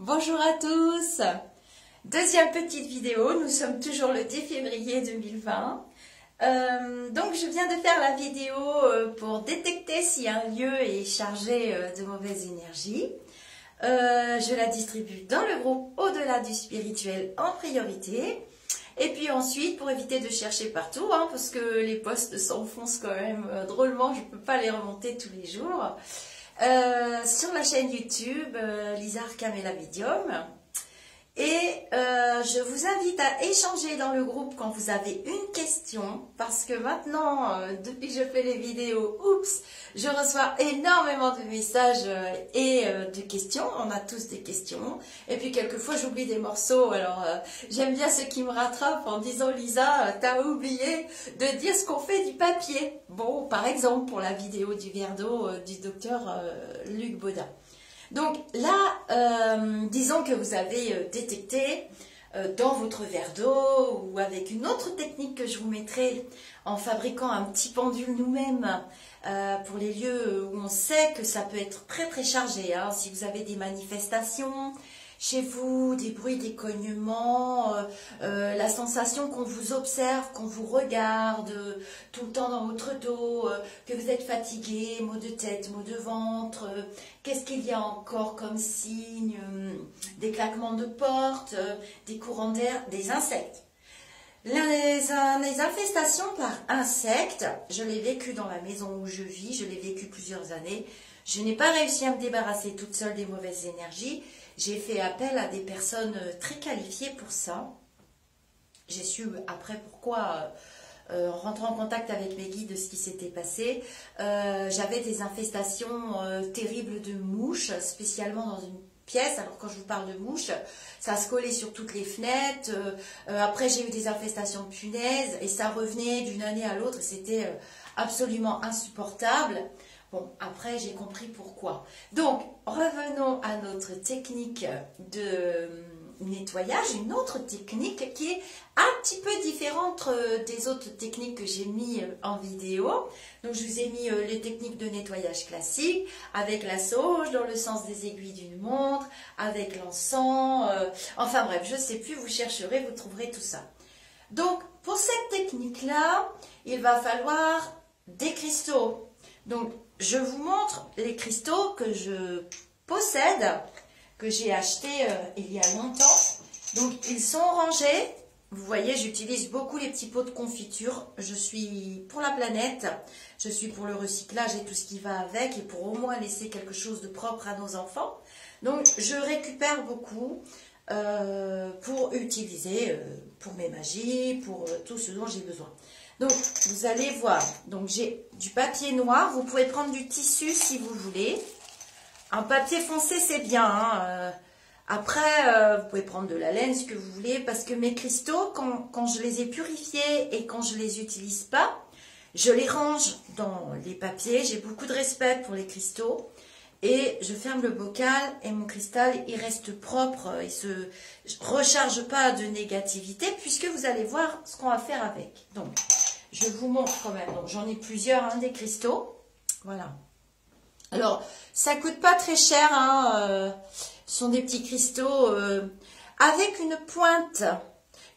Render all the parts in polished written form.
Bonjour à tous. Deuxième petite vidéo, nous sommes toujours le 10 février 2020. Donc je viens de faire la vidéo pour détecter si un lieu est chargé de mauvaise énergie. Je la distribue dans le groupe Au-delà du spirituel en priorité. Et puis ensuite, pour éviter de chercher partout, parce que les posts s'enfoncent quand même drôlement, je ne peux pas les remonter tous les jours. Sur la chaîne YouTube Lisa Arcamella Medium. Et je vous invite à échanger dans le groupe quand vous avez une question, parce que maintenant, depuis que je fais les vidéos, je reçois énormément de messages et de questions. On a tous des questions. Et puis quelquefois, j'oublie des morceaux. Alors, j'aime bien ceux qui me rattrapent en disant, Lisa, t'as oublié de dire ce qu'on fait du papier. Bon, par exemple, pour la vidéo du verre d'eau du docteur Luc Baudin. Donc là, disons que vous avez détecté dans votre verre d'eau ou avec une autre technique que je vous mettrai en fabriquant un petit pendule nous-mêmes pour les lieux où on sait que ça peut être très très chargé. Si vous avez des manifestations chez vous, des bruits d'écognement, la sensation qu'on vous observe, qu'on vous regarde tout le temps dans votre dos, que vous êtes fatigué, maux de tête, maux de ventre, qu'est-ce qu'il y a encore comme signe, des claquements de porte, des courants d'air, des insectes. Les infestations par insectes, je l'ai vécu dans la maison où je vis, je l'ai vécu plusieurs années. Je n'ai pas réussi à me débarrasser toute seule des mauvaises énergies. J'ai fait appel à des personnes très qualifiées pour ça. J'ai su après pourquoi, en rentrant en contact avec mes guides, de ce qui s'était passé. J'avais des infestations terribles de mouches, spécialement dans une pièce. Alors quand je vous parle de mouches, ça se collait sur toutes les fenêtres. Après j'ai eu des infestations de punaises et ça revenait d'une année à l'autre. C'était absolument insupportable. Bon, après, j'ai compris pourquoi. Donc, revenons à notre technique de nettoyage, une autre technique qui est un petit peu différente des autres techniques que j'ai mis en vidéo. Donc, je vous ai mis les techniques de nettoyage classiques, avec la sauge dans le sens des aiguilles d'une montre, avec l'encens, enfin bref, je ne sais plus, vous chercherez, vous trouverez tout ça. Donc, pour cette technique-là, il va falloir des cristaux. Donc, je vous montre les cristaux que je possède, que j'ai achetés il y a longtemps. Donc, ils sont rangés. Vous voyez, j'utilise beaucoup les petits pots de confiture. Je suis pour la planète, je suis pour le recyclage et tout ce qui va avec, et pour au moins laisser quelque chose de propre à nos enfants. Donc, je récupère beaucoup pour utiliser pour mes magies, pour tout ce dont j'ai besoin. Donc, vous allez voir, donc j'ai du papier noir, vous pouvez prendre du tissu si vous voulez. Un papier foncé, c'est bien. Après, vous pouvez prendre de la laine, ce que vous voulez, parce que mes cristaux, quand je les ai purifiés et quand je les utilise pas, je les range dans les papiers. J'ai beaucoup de respect pour les cristaux. Et je ferme le bocal et mon cristal, il reste propre, il ne se recharge pas de négativité puisque vous allez voir ce qu'on va faire avec. Donc, je vous montre quand même. Donc, j'en ai plusieurs, des cristaux. Voilà. Alors, ça ne coûte pas très cher. Ce sont des petits cristaux avec une pointe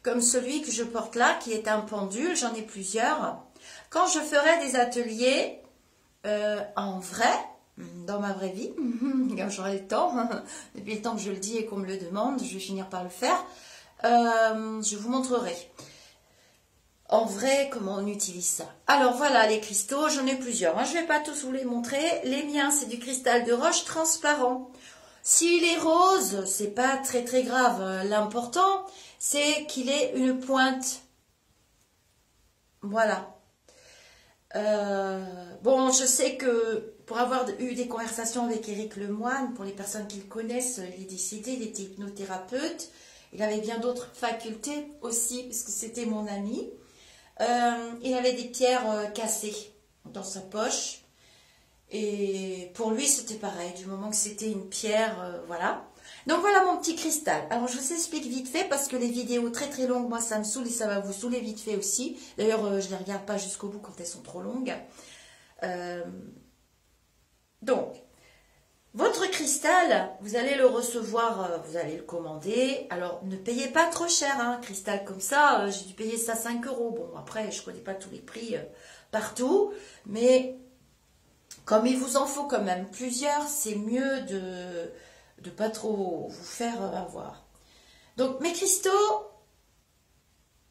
comme celui que je porte là, qui est un pendule. J'en ai plusieurs. Quand je ferai des ateliers en vrai, dans ma vraie vie, quand j'aurai le temps, depuis le temps que je le dis et qu'on me le demande, je vais finir par le faire, je vous montrerai en vrai comment on utilise ça. Alors voilà les cristaux, j'en ai plusieurs, je ne vais pas tous vous les montrer. Les miens, c'est du cristal de roche transparent. S'il est rose, c'est pas très très grave, l'important c'est qu'il ait une pointe. Voilà. Bon, je sais que pour avoir eu des conversations avec Éric Lemoine, pour les personnes qui le connaissent, il est décédé, il était hypnothérapeute. Il avait bien d'autres facultés aussi, parce que c'était mon ami. Il avait des pierres cassées dans sa poche. Et pour lui, c'était pareil, du moment que c'était une pierre, voilà. Donc voilà mon petit cristal. Alors je vous explique vite fait parce que les vidéos très très longues, moi ça me saoule et ça va vous saouler vite fait aussi. D'ailleurs je ne les regarde pas jusqu'au bout quand elles sont trop longues. Donc Votre cristal, vous allez le recevoir, vous allez le commander. Alors, ne payez pas trop cher, hein, cristal comme ça. J'ai dû payer ça 5 €. Bon, après, je ne connais pas tous les prix partout. Mais comme il vous en faut quand même plusieurs, c'est mieux de ne pas trop vous faire avoir. Donc, mes cristaux,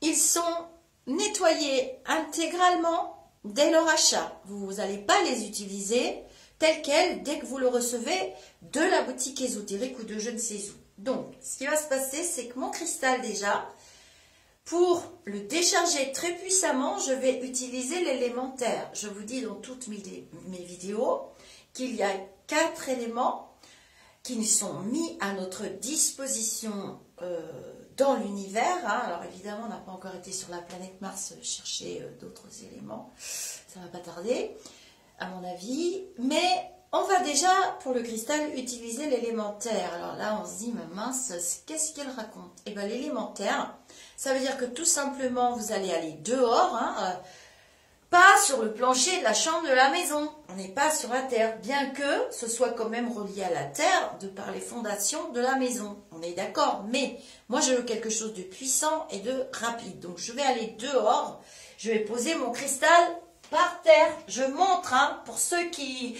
ils sont nettoyés intégralement dès leur achat. Vous n'allez pas les utiliser tel quel dès que vous le recevez de la boutique ésotérique ou de je ne sais où. Donc, ce qui va se passer, c'est que mon cristal déjà, pour le décharger très puissamment, je vais utiliser l'élémentaire. Je vous dis dans toutes mes vidéos qu'il y a 4 éléments qui nous sont mis à notre disposition dans l'univers. Hein. Alors évidemment, on n'a pas encore été sur la planète Mars chercher d'autres éléments. Ça va pas tarder, à mon avis, mais on va déjà, pour le cristal, utiliser l'élémentaire. Alors là, on se dit, mais mince, qu'est-ce qu'elle raconte? Eh bien, l'élémentaire, ça veut dire que tout simplement, vous allez aller dehors, hein, pas sur le plancher de la chambre de la maison. On n'est pas sur la terre, bien que ce soit quand même relié à la terre de par les fondations de la maison. On est d'accord, mais moi, je veux quelque chose de puissant et de rapide. Donc, je vais aller dehors, je vais poser mon cristal par terre. Je montre, hein, pour ceux qui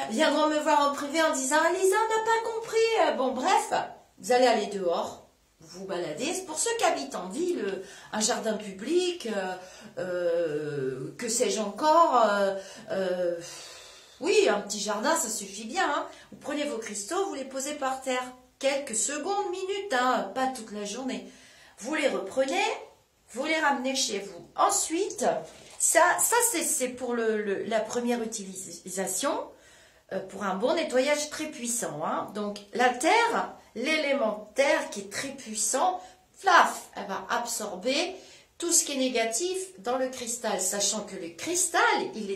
viendront me voir en privé en disant « Lisa, on n'a pas compris ». Bon, bref, vous allez aller dehors, vous balader. Pour ceux qui habitent en ville, un jardin public, que sais-je encore, oui, un petit jardin, ça suffit bien. Hein. Vous prenez vos cristaux, vous les posez par terre. Quelques secondes, minutes, hein, pas toute la journée. Vous les reprenez, vous les ramenez chez vous. Ensuite, ça c'est pour la première utilisation, pour un bon nettoyage très puissant. Hein. Donc, la terre, l'élément terre qui est très puissant, flaf, elle va absorber tout ce qui est négatif dans le cristal, sachant que le cristal, il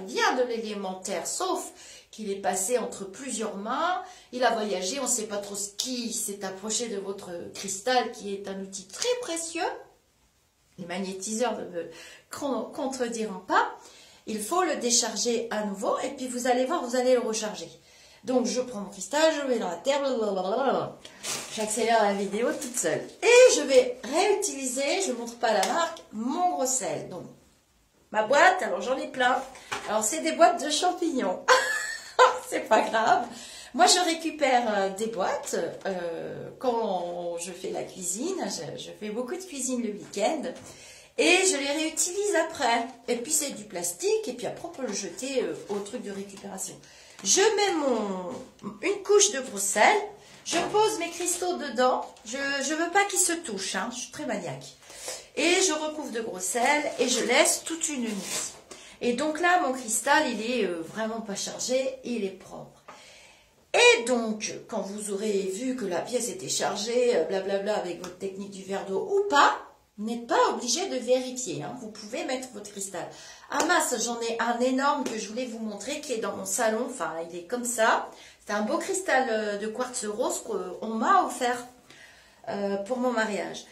vient de l'élémentaire, sauf qu'il est passé entre plusieurs mains, il a voyagé, on ne sait pas trop ce qui s'est approché de votre cristal, qui est un outil très précieux. Les magnétiseurs ne me contrediront pas. Il faut le décharger à nouveau, et puis vous allez voir, vous allez le recharger. Donc, je prends mon cristal, je le mets dans la terre, j'accélère la vidéo toute seule. Et je vais réutiliser, je ne montre pas la marque, mon gros sel. Donc, ma boîte, alors j'en ai plein. Alors, c'est des boîtes de champignons. C'est pas grave. Moi, je récupère des boîtes quand je fais la cuisine. Je fais beaucoup de cuisine le week-end. Et je les réutilise après. Et puis, c'est du plastique. Et puis, après, on peut le jeter au truc de récupération. Je mets une couche de gros sel, je pose mes cristaux dedans, je ne veux pas qu'ils se touchent, hein, je suis très maniaque. Et je recouvre de gros sel et je laisse toute une nuit. Et donc là, mon cristal, il est vraiment pas chargé, il est propre. Et donc, quand vous aurez vu que la pièce était chargée, blablabla, avec votre technique du verre d'eau ou pas, vous n'êtes pas obligé de vérifier. Hein. Vous pouvez mettre votre cristal. Ah mince, j'en ai un énorme que je voulais vous montrer qui est dans mon salon. Enfin, il est comme ça. C'est un beau cristal de quartz rose qu'on m'a offert pour mon mariage.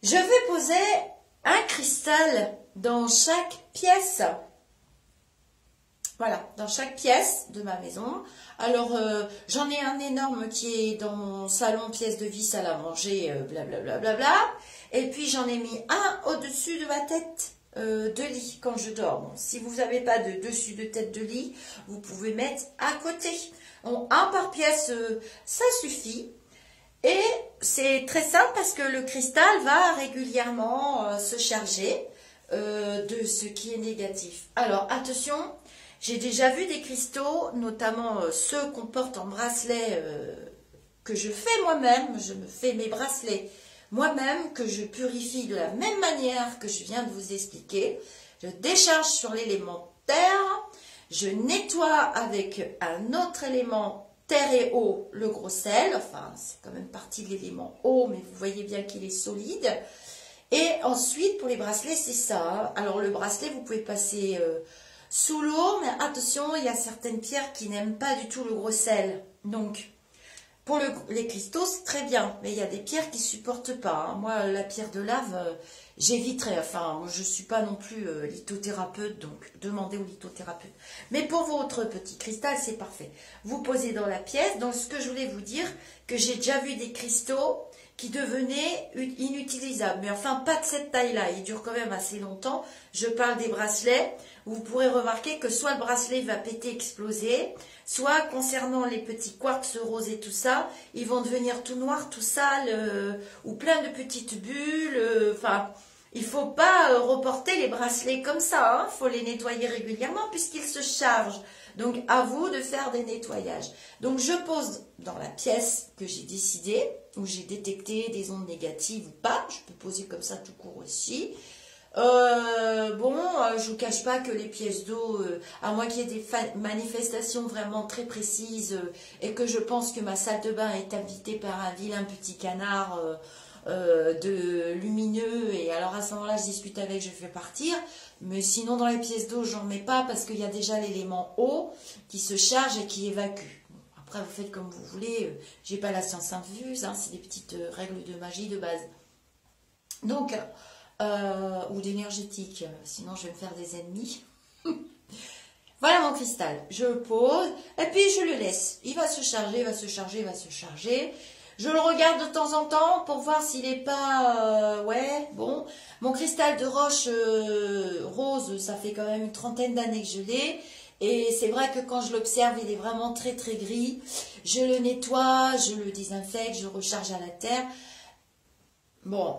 Je vais poser un cristal dans chaque pièce. Voilà, dans chaque pièce de ma maison. Alors, j'en ai un énorme qui est dans mon salon, pièce de vie, salle à manger, blablabla. Bla, bla, bla. Et puis, j'en ai mis un au-dessus de ma tête de lit quand je dors. Bon, si vous n'avez pas de dessus de tête de lit, vous pouvez mettre à côté. Bon, un par pièce, ça suffit. Et c'est très simple parce que le cristal va régulièrement se charger de ce qui est négatif. Alors, attention. J'ai déjà vu des cristaux, notamment ceux qu'on porte en bracelet, que je fais moi-même. Je me fais mes bracelets moi-même, que je purifie de la même manière que je viens de vous expliquer. Je décharge sur l'élément terre, je nettoie avec un autre élément terre et eau, le gros sel. Enfin, c'est quand même partie de l'élément eau, mais vous voyez bien qu'il est solide. Et ensuite, pour les bracelets, c'est ça. Hein. Alors, le bracelet, vous pouvez passer... sous l'eau, mais attention, il y a certaines pierres qui n'aiment pas du tout le gros sel. Donc, Pour les cristaux, c'est très bien, mais il y a des pierres qui ne supportent pas. Hein. Moi, la pierre de lave, j'éviterai. Enfin, moi, je ne suis pas non plus lithothérapeute, donc demandez au lithothérapeute. Mais pour votre petit cristal, c'est parfait. Vous posez dans la pièce. Donc, ce que je voulais vous dire, que j'ai déjà vu des cristaux qui devenaient inutilisables. Mais enfin, pas de cette taille-là. Ils durent quand même assez longtemps. Je parle des bracelets. Vous pourrez remarquer que soit le bracelet va péter, exploser, soit concernant les petits quartz roses et tout ça, ils vont devenir tout noirs, tout sales, ou plein de petites bulles. Enfin, il ne faut pas reporter les bracelets comme ça. Il faut les nettoyer régulièrement puisqu'ils se chargent. Donc, à vous de faire des nettoyages. Donc, je pose dans la pièce que j'ai décidé, où j'ai détecté des ondes négatives ou pas. Je peux poser comme ça tout court aussi. Je vous cache pas que les pièces d'eau, à moins qu'il y ait des manifestations vraiment très précises et que je pense que ma salle de bain est habitée par un vilain petit canard de lumineux, et alors à ce moment-là je discute avec, je fais partir, mais sinon dans les pièces d'eau j'en mets pas parce qu'il y a déjà l'élément eau qui se charge et qui évacue. Après vous faites comme vous voulez, j'ai pas la science infuse, hein, c'est des petites règles de magie de base. Donc ou d'énergétique, sinon je vais me faire des ennemis. Voilà mon cristal, je le pose et puis je le laisse, il va se charger, il va se charger, il va se charger. Je le regarde de temps en temps pour voir s'il n'est pas... ouais, bon. Mon cristal de roche rose, ça fait quand même une trentaine d'années que je l'ai. Et c'est vrai que quand je l'observe, il est vraiment très très gris. Je le nettoie, je le désinfecte, je le recharge à la terre. Bon,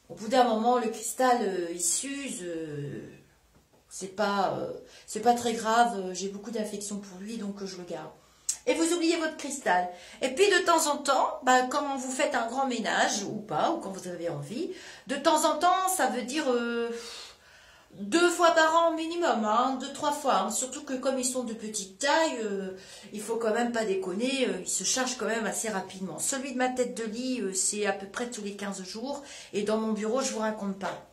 au bout d'un moment, le cristal, il s'use. C'est pas très grave. J'ai beaucoup d'affection pour lui, donc je le garde. Et vous oubliez votre cristal. Et puis de temps en temps, quand vous faites un grand ménage, ou pas, ou quand vous avez envie, de temps en temps, ça veut dire 2 fois par an minimum, hein, 2-3 fois. Hein. Surtout que comme ils sont de petite taille, il faut quand même pas déconner, ils se chargent quand même assez rapidement. Celui de ma tête de lit, c'est à peu près tous les 15 jours. Et dans mon bureau, je vous raconte pas.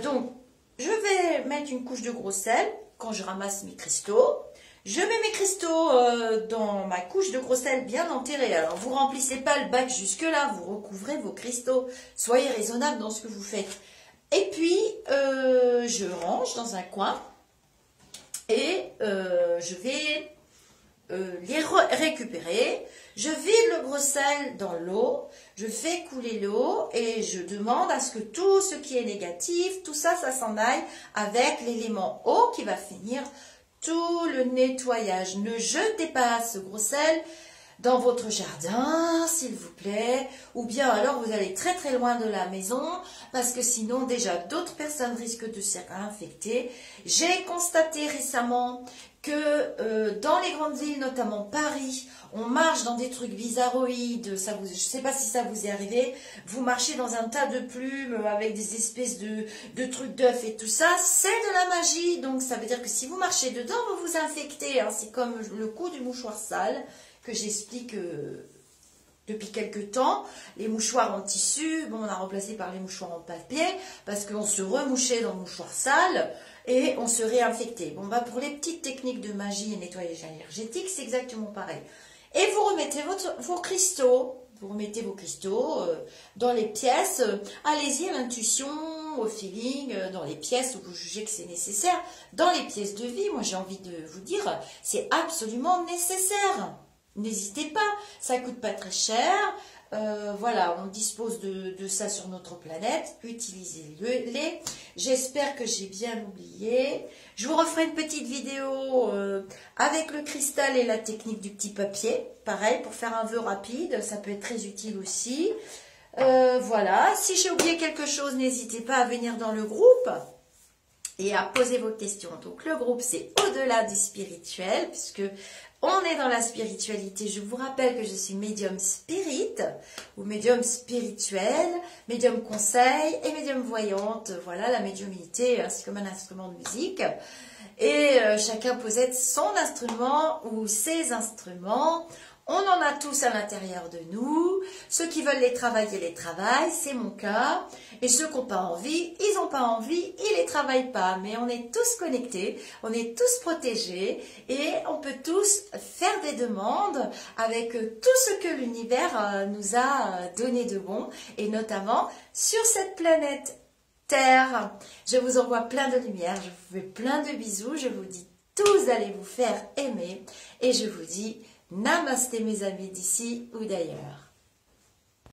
Donc, je vais mettre une couche de gros sel quand je ramasse mes cristaux. Je mets mes cristaux dans ma couche de gros sel bien enterrée. Alors, vous remplissez pas le bac jusque-là, vous recouvrez vos cristaux. Soyez raisonnable dans ce que vous faites. Et puis, je range dans un coin et je vais les récupérer. Je vide le gros sel dans l'eau, je fais couler l'eau et je demande à ce que tout ce qui est négatif, tout ça, ça s'en aille avec l'élément eau qui va finir tout le nettoyage. Ne jetez pas ce gros sel dans votre jardin, s'il vous plaît, ou bien alors vous allez très très loin de la maison, parce que sinon déjà d'autres personnes risquent de s'être infectées. J'ai constaté récemment que dans les grandes villes, notamment Paris, on marche dans des trucs bizarroïdes, je ne sais pas si ça vous est arrivé, vous marchez dans un tas de plumes avec des espèces de trucs d'œufs et tout ça, c'est de la magie, donc ça veut dire que si vous marchez dedans, vous vous infectez, hein. C'est comme le coup du mouchoir sale, que j'explique depuis quelques temps. Les mouchoirs en tissu, bon, on a remplacé par les mouchoirs en papier, parce qu'on se remouchait dans le mouchoir sale, et on se réinfectait. Bon, pour les petites techniques de magie et nettoyage énergétique, c'est exactement pareil. Et vous remettez vos cristaux, dans les pièces. Allez-y à l'intuition, au feeling, dans les pièces où vous jugez que c'est nécessaire. Dans les pièces de vie, moi j'ai envie de vous dire, c'est absolument nécessaire. N'hésitez pas, ça coûte pas très cher. Voilà, on dispose de ça sur notre planète. Utilisez-les. J'espère que j'ai bien oublié. Je vous referai une petite vidéo avec le cristal et la technique du petit papier. Pareil, pour faire un vœu rapide, ça peut être très utile aussi. Voilà, si j'ai oublié quelque chose, n'hésitez pas à venir dans le groupe et à poser vos questions. Donc le groupe, c'est au-delà du spirituel, puisque on est dans la spiritualité. Je vous rappelle que je suis médium spirit, ou médium spirituel, médium conseil et médium voyante. Voilà, la médiumnité, c'est comme un instrument de musique. Et chacun possède son instrument ou ses instruments On en a tous à l'intérieur de nous. Ceux qui veulent les travaillent, c'est mon cas. Et ceux qui n'ont pas envie, ils n'ont pas envie, ils les travaillent pas. Mais on est tous connectés, on est tous protégés et on peut tous faire des demandes avec tout ce que l'univers nous a donné de bon, et notamment sur cette planète Terre. Je vous envoie plein de lumière, je vous fais plein de bisous, je vous dis tous allez vous faire aimer et je vous dis Namasté mes amis d'ici ou d'ailleurs.